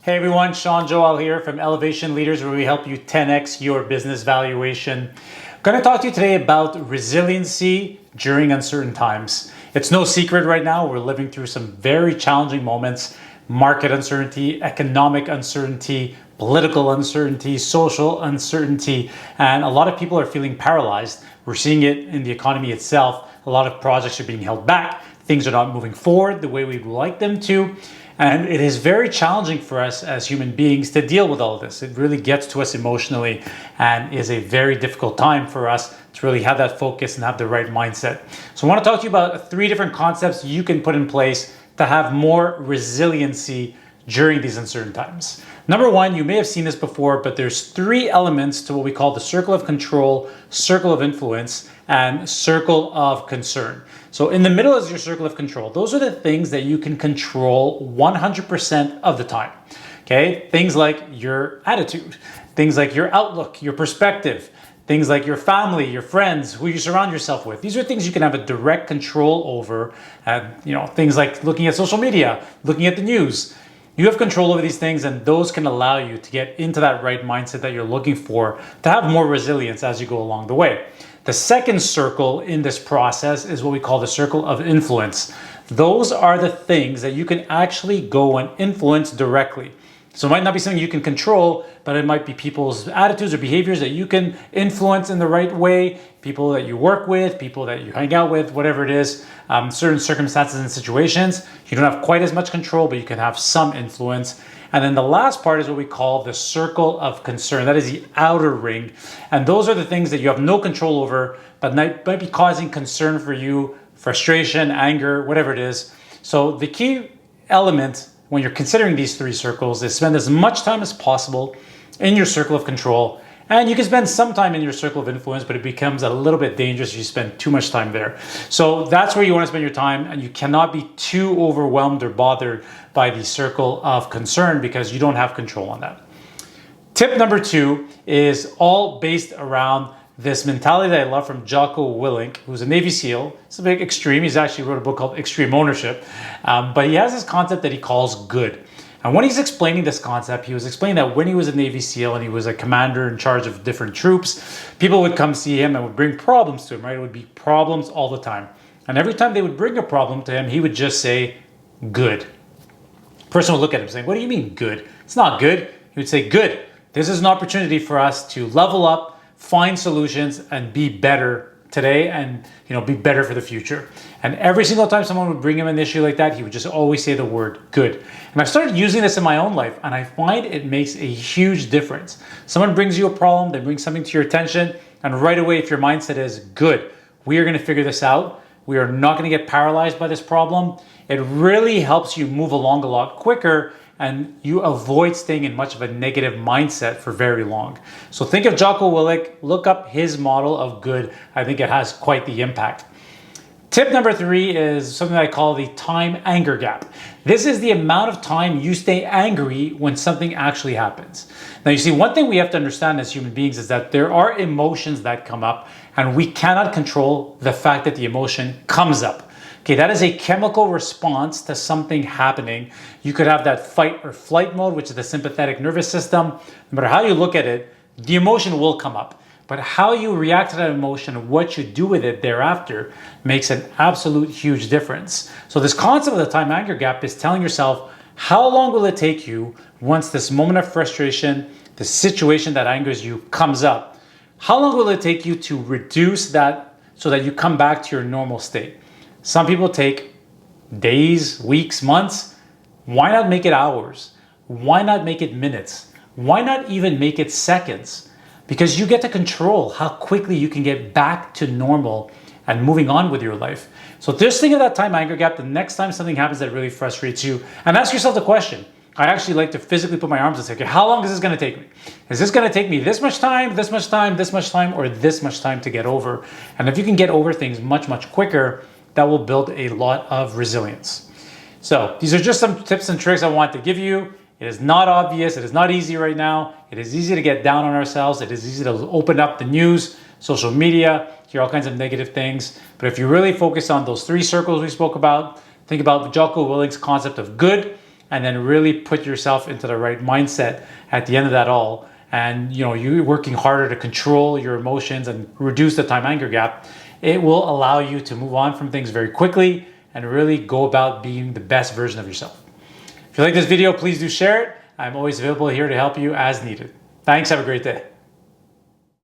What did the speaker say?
Hey everyone, Sean Joel here from Elevation Leaders, where we help you 10x your business valuation. I'm going to talk to you today about resiliency during uncertain times. It's no secret right now, we're living through some very challenging moments: market uncertainty, economic uncertainty, political uncertainty, social uncertainty, and a lot of people are feeling paralyzed. We're seeing it in the economy itself. A lot of projects are being held back. Things are not moving forward the way we'd like them to. And it is very challenging for us as human beings to deal with all of this. It really gets to us emotionally and is a very difficult time for us to really have that focus and have the right mindset. So I want to talk to you about 3 different concepts you can put in place to have more resiliency during these uncertain times. Number 1, you may have seen this before, but there's 3 elements to what we call the circle of control, circle of influence, and circle of concern. So in the middle is your circle of control. Those are the things that you can control 100% of the time. Okay? Things like your attitude, things like your outlook, your perspective, things like your family, your friends, who you surround yourself with. These are things you can have a direct control over. Things like looking at social media, looking at the news. You have control over these things, and those can allow you to get into that right mindset that you're looking for to have more resilience as you go along the way. The second circle in this process is what we call the circle of influence. Those are the things that you can actually go and influence directly. So it might not be something you can control, but it might be people's attitudes or behaviors that you can influence in the right way, people that you work with, people that you hang out with, whatever it is, certain circumstances and situations. You don't have quite as much control, but you can have some influence. And then the last part is what we call the circle of concern. That is the outer ring. And those are the things that you have no control over, but might be causing concern for you, frustration, anger, whatever it is. So the key element when you're considering these 3 circles is spend as much time as possible in your circle of control. And you can spend some time in your circle of influence, but it becomes a little bit dangerous if you spend too much time there. So that's where you want to spend your time, and you cannot be too overwhelmed or bothered by the circle of concern because you don't have control on that. Tip number 2 is all based around this mentality that I love from Jocko Willink, who's a Navy SEAL. It's a bit extreme. He's actually wrote a book called Extreme Ownership. But he has this concept that he calls good. And when he's explaining this concept, he was explaining that when he was a Navy SEAL and he was a commander in charge of different troops, people would come see him and would bring problems to him, right? It would be problems all the time. And every time they would bring a problem to him, he would just say, good. The person would look at him saying, what do you mean good? It's not good. He would say, good. This is an opportunity for us to level up, find solutions, and be better today and be better for the future. And every single time someone would bring him an issue like that, he would just always say the word good. And I've started using this in my own life, and I find it makes a huge difference. Someone brings you a problem, they bring something to your attention, and right away, if your mindset is good, we are going to figure this out, we are not going to get paralyzed by this problem, it really helps you move along a lot quicker, and you avoid staying in much of a negative mindset for very long. So think of Jocko Willink, look up his model of good. I think it has quite the impact. Tip number 3 is something I call the time anger gap. This is the amount of time you stay angry when something actually happens. Now you see, one thing we have to understand as human beings is that there are emotions that come up, and we cannot control the fact that the emotion comes up. Okay, that is a chemical response to something happening. You could have that fight or flight mode, which is the sympathetic nervous system. No matter how you look at it, the emotion will come up. But how you react to that emotion, what you do with it thereafter, makes an absolute huge difference. So this concept of the time anger gap is telling yourself, how long will it take you once this moment of frustration, the situation that angers you comes up? How long will it take you to reduce that so that you come back to your normal state? Some people take days, weeks, months. Why not make it hours? Why not make it minutes? Why not even make it seconds? Because you get to control how quickly you can get back to normal and moving on with your life. So just think of that time anger gap the next time something happens that really frustrates you, and ask yourself the question. I actually like to physically put my arms and say, okay, how long is this going to take me? Is this going to take me this much time, this much time, this much time, or this much time to get over? And if you can get over things much, much quicker, that will build a lot of resilience. So these are just some tips and tricks I want to give you. It is not obvious. It is not easy right now. It is easy to get down on ourselves. It is easy to open up the news, social media, hear all kinds of negative things. But if you really focus on those 3 circles we spoke about, think about Jocko Willink's concept of good, and then really put yourself into the right mindset at the end of that all, and you working harder to control your emotions and reduce the time anger gap, it will allow you to move on from things very quickly and really go about being the best version of yourself. If you like this video, please do share it. I'm always available here to help you as needed. Thanks, have a great day.